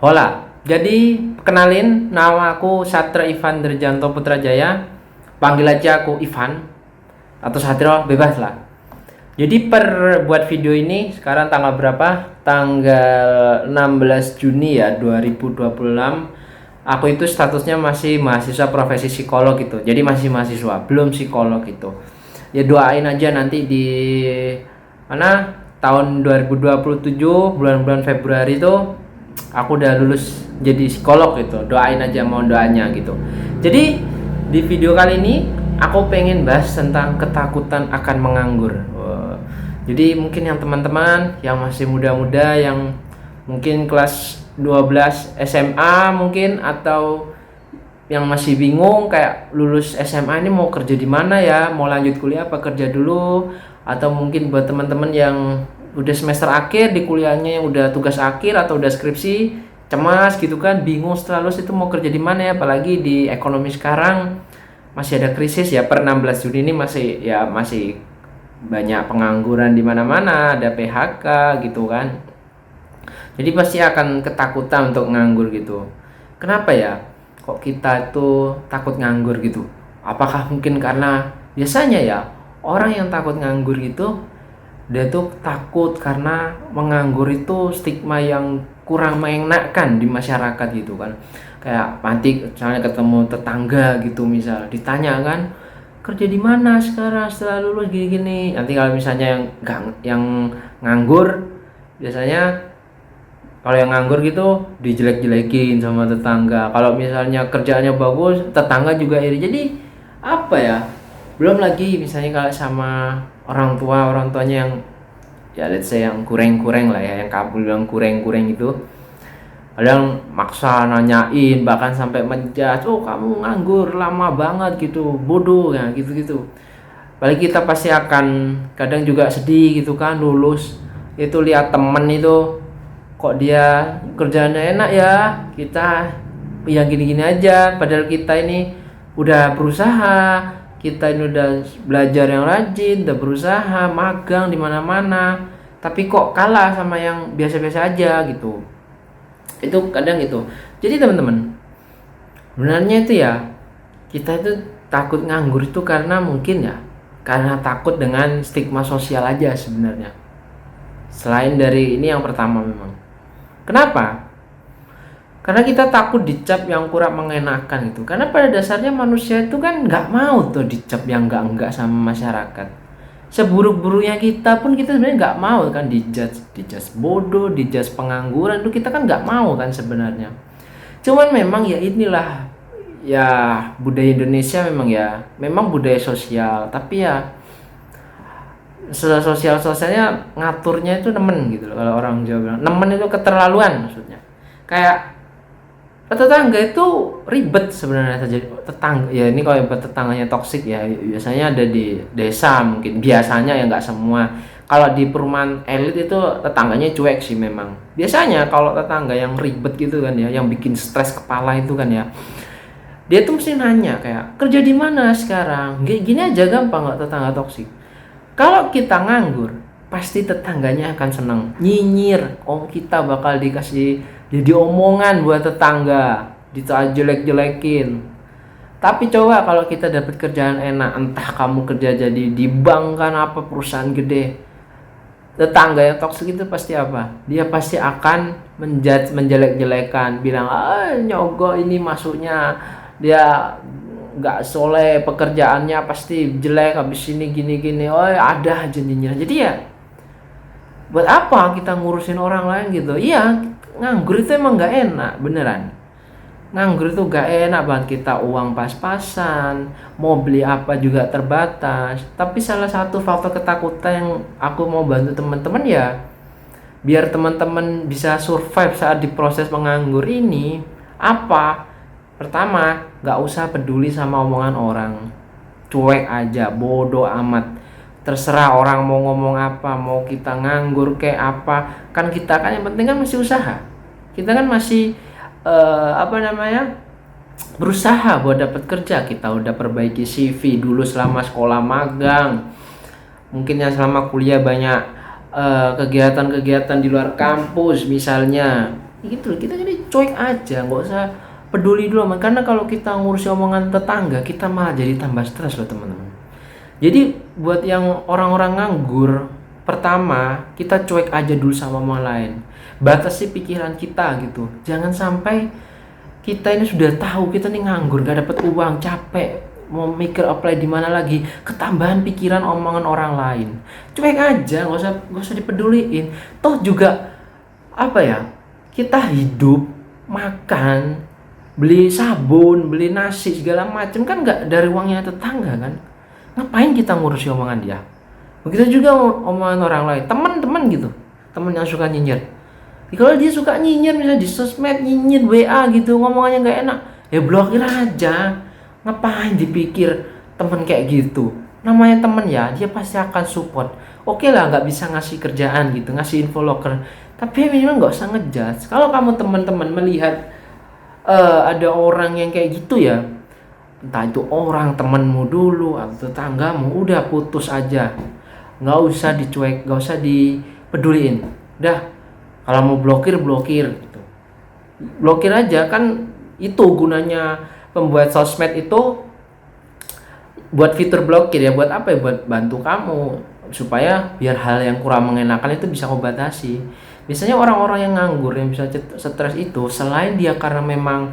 Hola, jadi kenalin nama aku Satria Ivan Derjanto Putrajaya. Panggil aja aku Ivan atau Satrio bebas lah. Jadi buat video ini sekarang tanggal berapa? Tanggal 16 Juni ya 2026. Aku itu statusnya masih mahasiswa profesi psikolog gitu. Jadi masih mahasiswa, belum psikolog gitu. Ya doain aja nanti di mana tahun 2027 bulan-bulan Februari itu aku udah lulus jadi psikolog gitu. Doain aja, mohon doanya gitu. Jadi di video kali ini aku pengen bahas tentang ketakutan akan menganggur. Jadi mungkin yang teman-teman yang masih muda-muda, yang mungkin kelas 12 SMA mungkin, atau yang masih bingung kayak lulus SMA ini mau kerja di mana ya, mau lanjut kuliah apa kerja dulu, atau mungkin buat teman-teman yang udah semester akhir di kuliahnya, yang udah tugas akhir atau udah skripsi, cemas gitu kan, bingung setelah lulus itu mau kerja di mana ya, apalagi di ekonomi sekarang masih ada krisis ya. Per 16 Juni ini masih banyak pengangguran di mana-mana, ada PHK gitu kan. Jadi pasti akan ketakutan untuk nganggur gitu. Kenapa ya? Kok kita itu takut nganggur gitu? Apakah mungkin karena biasanya ya orang yang takut nganggur gitu, dia tuh takut karena menganggur itu stigma yang kurang mengenakan di masyarakat gitu kan. Kayak nanti misalnya ketemu tetangga gitu, misal ditanya kan, kerja di mana sekarang setelah lulus gini-gini. Nanti kalau misalnya yang nganggur, biasanya kalau yang nganggur gitu dijelek-jelekin sama tetangga. Kalau misalnya kerjaannya bagus, tetangga juga iri. Jadi apa ya? Belum lagi misalnya kalau sama orang tuanya yang ya let's say yang kurang-kurang lah ya, yang kamu bilang kurang-kurang itu. Kadang maksa nanyain, bahkan sampai menjudge, oh kamu nganggur lama banget gitu, bodoh ya, gitu-gitu. Apalagi kita pasti akan kadang juga sedih gitu kan, lulus itu lihat temen itu kok dia kerjaannya enak ya, kita yang gini-gini aja, padahal kita ini udah berusaha, kita ini udah belajar yang rajin, udah berusaha magang di mana-mana, tapi kok kalah sama yang biasa-biasa aja gitu. Itu kadang itu. Jadi teman-teman, sebenarnya itu ya, kita itu takut nganggur itu karena mungkin ya karena takut dengan stigma sosial aja sebenarnya. Selain dari ini yang pertama memang. Kenapa? Karena kita takut dicap yang kurang mengenakan itu. Karena pada dasarnya manusia itu kan nggak mau tuh dicap yang enggak sama masyarakat. Seburuk-buruknya kita pun kita sebenarnya nggak mau kan dijudge bodoh, dijudge pengangguran, itu kita kan nggak mau kan sebenarnya. Cuman memang ya inilah ya budaya Indonesia, memang budaya sosial, tapi ya sosialnya ngaturnya itu nemen gitu loh. Kalau orang Jawa bilang nemen itu keterlaluan maksudnya. Kayak tetangga itu ribet sebenarnya saja. Tetangga ya, ini kalau tetangganya toksik ya biasanya ada di desa, mungkin biasanya ya, nggak semua. Kalau di perumahan elit itu tetangganya cuek sih memang. Biasanya kalau tetangga yang ribet gitu kan ya, yang bikin stres kepala itu kan ya, dia tuh mesti nanya kayak kerja di mana sekarang. Gini aja gampang, nggak tetangga toksik. Kalau kita nganggur, pasti tetangganya akan senang, nyinyir. Oh, kita bakal dikasih jadi omongan buat tetangga, jelek-jelekin. Tapi coba kalau kita dapat kerjaan enak, entah kamu kerja jadi di bank kan, apa perusahaan gede, tetangga yang toksik itu pasti apa? Dia pasti akan menjelek-jelekan, bilang nyogok ini masuknya, dia nggak soleh, pekerjaannya pasti jelek, habis ini gini-gini, ada aja nyinyir. Jadi ya buat apa kita ngurusin orang lain gitu. Iya, nganggur itu emang nggak enak, beneran. Nganggur itu nggak enak banget, kita uang pas-pasan, mau beli apa juga terbatas. Tapi salah satu faktor ketakutan yang aku mau bantu teman-teman ya, biar teman-teman bisa survive saat di proses menganggur ini, apa? Pertama, nggak usah peduli sama omongan orang, cuek aja, bodoh amat. Terserah orang mau ngomong apa, mau kita nganggur kayak apa, kan kita kan yang penting kan masih usaha, kita kan masih berusaha buat dapat kerja. Kita udah perbaiki CV dulu selama sekolah magang, mungkin yang selama kuliah banyak kegiatan-kegiatan di luar kampus misalnya, gitu loh. Kita jadi cuek aja, nggak usah peduli dulu, karena kalau kita ngurusi omongan tetangga kita malah jadi tambah stres loh teman-teman. Jadi buat yang orang-orang nganggur, pertama kita cuek aja dulu sama omongan lain, batasi pikiran kita gitu. Jangan sampai kita ini sudah tahu kita nih nganggur, gak dapat uang, capek, mau mikir apply di mana lagi, ketambahan pikiran omongan orang lain. Cuek aja, nggak usah dipeduliin. Toh juga apa ya? Kita hidup, makan, beli sabun, beli nasi segala macam kan nggak dari uangnya tetangga kan? Ngapain kita ngurusi omongan dia? Begitu juga omongan orang lain, teman-teman gitu, teman yang suka nyinyir. Kalau dia suka nyinyir misalnya di sosmed, nyinyir WA gitu, ngomongannya nggak enak, ya blokir aja. Ngapain dipikir temen kayak gitu? Namanya temen ya, dia pasti akan support. Oke lah, nggak bisa ngasih kerjaan gitu, ngasih info loker, tapi minimal nggak usah ngejudge. Kalau kamu teman-teman melihat ada orang yang kayak gitu ya, entah itu orang temenmu dulu atau tetanggamu, udah putus aja, nggak usah dicuek, nggak usah dipeduliin. Udah, kalau mau blokir gitu, blokir aja. Kan itu gunanya pembuat sosmed itu, buat fitur blokir ya, buat apa ya, buat bantu kamu supaya biar hal yang kurang mengenakan itu bisa kamu batasi. Biasanya orang-orang yang nganggur yang bisa stres itu, selain dia karena memang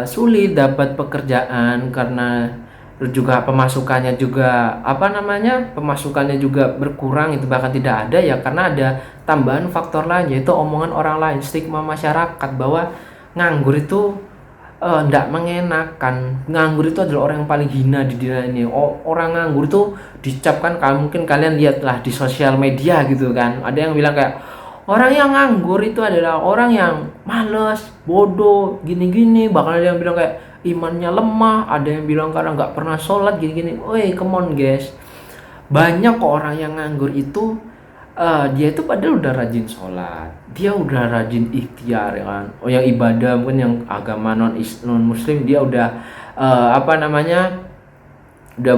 sulit dapat pekerjaan, karena juga pemasukannya juga pemasukannya juga berkurang, itu bahkan tidak ada ya, karena ada tambahan faktor lain, yaitu omongan orang lain, stigma masyarakat bahwa nganggur itu tidak mengenakan. Nganggur itu adalah orang yang paling hina di dunia ini. Orang nganggur itu dicapkan, mungkin kalian lihatlah di sosial media gitu kan, ada yang bilang kayak orang yang nganggur itu adalah orang yang malas, bodoh, gini-gini. Bahkan ada yang bilang kayak imannya lemah, ada yang bilang karena nggak pernah sholat, gini-gini. Woi, come on guys, banyak kok orang yang nganggur itu dia itu padahal udah rajin sholat, dia udah rajin ikhtiar ya kan. Yang ibadah mungkin yang agama non muslim, dia udah udah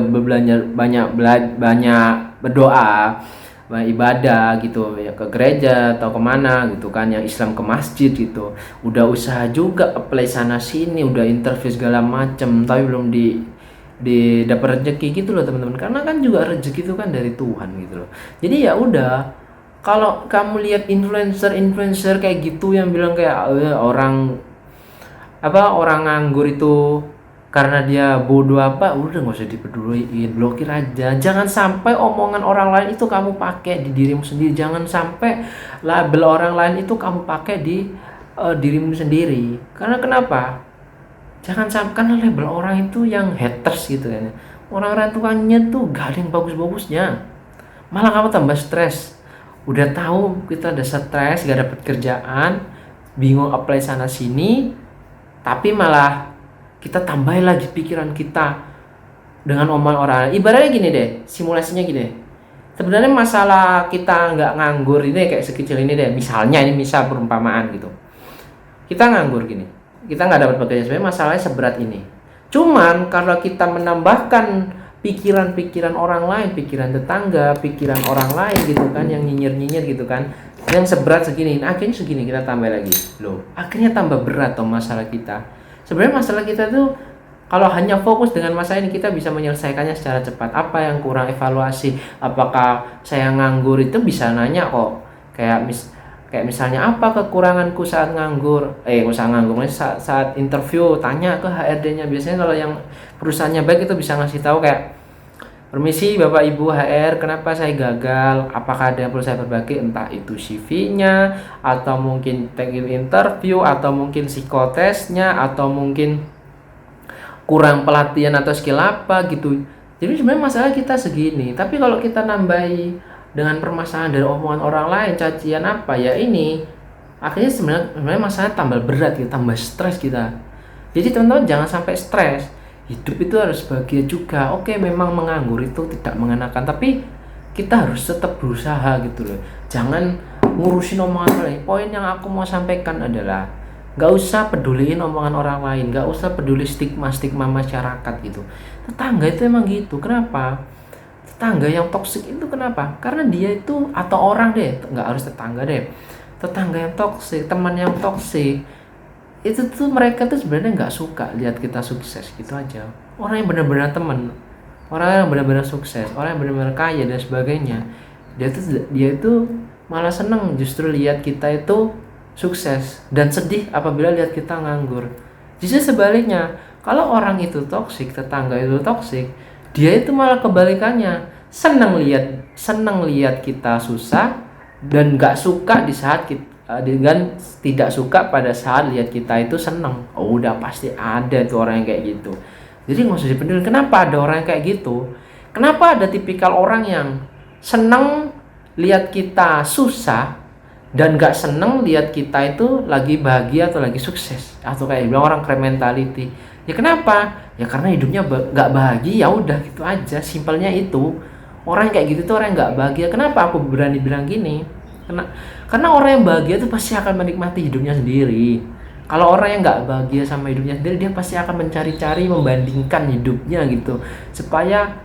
banyak berdoa, banyak ibadah gitu ya, ke gereja atau kemana gitu kan, yang Islam ke masjid gitu, udah usaha juga apply sana sini, udah interview segala macem, tapi belum dapat rezeki gitu loh teman-teman. Karena kan juga rezeki itu kan dari Tuhan gitu loh. Jadi ya udah, kalau kamu lihat influencer kayak gitu yang bilang kayak orang nganggur itu karena dia bodoh udah nggak usah dipeduliin, blokir aja. Jangan sampai omongan orang lain itu kamu pakai di dirimu sendiri. Jangan sampai label orang lain itu kamu pakai di dirimu sendiri. Karena kenapa? Jangan sampai, karena label orang itu yang haters gitu kan. Orang-orang tuanya tuh gak ada yang bagus-bagusnya, malah kamu tambah stres. Udah tahu kita ada stres, gak dapet kerjaan, bingung apply sana sini, tapi malah kita tambahin lagi pikiran kita dengan omongan orang. Ibaratnya gini deh, simulasinya gini deh. Sebenarnya masalah kita nggak nganggur ini kayak sekecil ini deh. Misalnya, ini misal perumpamaan gitu, kita nganggur gini, kita nggak dapat pekerjaan, sebenarnya masalahnya seberat ini. Cuman kalau kita menambahkan pikiran-pikiran orang lain, pikiran tetangga, pikiran orang lain gitu kan, yang nyinyir-nyinyir gitu kan, yang seberat segini, akhirnya segini kita tambah lagi, loh akhirnya tambah berat toh masalah kita. Sebenarnya masalah kita tuh kalau hanya fokus dengan masalah ini, kita bisa menyelesaikannya secara cepat. Apa yang kurang, evaluasi, apakah saya nganggur itu bisa nanya kok, kayak misalnya apa kekuranganku saat nganggur, saat interview, tanya ke HRD-nya. Biasanya kalau yang perusahaannya baik itu bisa ngasih tahu kayak, permisi Bapak Ibu HR, kenapa saya gagal, apakah ada yang perlu saya perbaiki, entah itu CV-nya, atau mungkin technical interview, atau mungkin psikotesnya, atau mungkin kurang pelatihan atau skill apa gitu. Jadi sebenarnya masalah kita segini, tapi kalau kita nambahi dengan permasalahan dari omongan orang lain, cacian apa ya, ini akhirnya sebenarnya masalah tambah berat gitu, tambah stres kita. Jadi teman-teman jangan sampai stres. Hidup itu harus bahagia juga. Oke, memang menganggur itu tidak mengenakan, tapi kita harus tetap berusaha gitu loh. Jangan ngurusin omongan orang lain. Poin yang aku mau sampaikan adalah gak usah peduliin omongan orang lain, gak usah peduli stigma masyarakat gitu. Tetangga itu emang gitu. Kenapa? Tetangga yang toksik itu kenapa? Karena dia itu, atau orang deh, nggak harus tetangga deh, tetangga yang toksik, teman yang toksik, itu tuh mereka tuh sebenarnya nggak suka lihat kita sukses gitu aja. Orang yang benar-benar teman, orang yang benar-benar sukses, orang yang benar-benar kaya dan sebagainya, dia itu malah seneng justru lihat kita itu sukses dan sedih apabila lihat kita nganggur. Justru sebaliknya, kalau orang itu toksik, tetangga itu toksik, dia itu malah kebalikannya, seneng lihat kita susah dan nggak suka di saat kita, dengan tidak suka pada saat lihat kita itu seneng. Oh, udah pasti ada tuh orang yang kayak gitu. Jadi nggak usah dipendam. Kenapa ada orang yang kayak gitu? Kenapa ada tipikal orang yang seneng lihat kita susah dan nggak seneng lihat kita itu lagi bahagia atau lagi sukses, atau kayak bilang orang crab mentality? Ya kenapa? Ya karena hidupnya nggak bahagia, ya udah gitu aja, simpelnya itu. Orang kayak gitu tuh orang yang nggak bahagia. Kenapa aku berani bilang gini? Karena orang yang bahagia tuh pasti akan menikmati hidupnya sendiri. Kalau orang yang nggak bahagia sama hidupnya sendiri, dia pasti akan mencari-cari membandingkan hidupnya gitu, supaya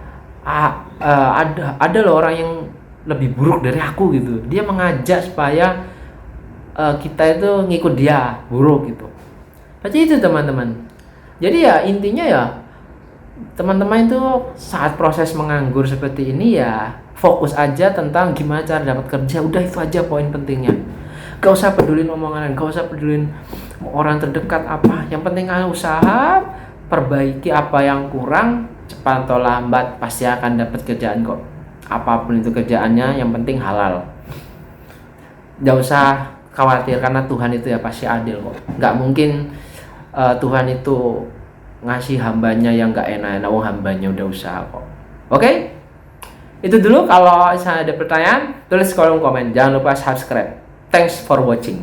ada loh orang yang lebih buruk dari aku gitu. Dia mengajak supaya kita itu ngikut dia buruk gitu. Berarti itu teman-teman. Jadi ya intinya ya, teman-teman itu saat proses menganggur seperti ini ya fokus aja tentang gimana cara dapat kerja. Udah itu aja poin pentingnya. Gak usah pedulin omongan, gak usah pedulin orang terdekat apa. Yang penting kalian usaha perbaiki apa yang kurang, cepat atau lambat pasti akan dapat kerjaan kok. Apapun itu kerjaannya, yang penting halal. Gak usah khawatir karena Tuhan itu ya pasti adil kok. Gak mungkin Tuhan itu ngasih hambanya yang gak enak-enak, hambanya udah usaha kok. Oke? Itu dulu. Kalau misalnya ada pertanyaan, tulis kolom komen. Jangan lupa subscribe. Thanks for watching.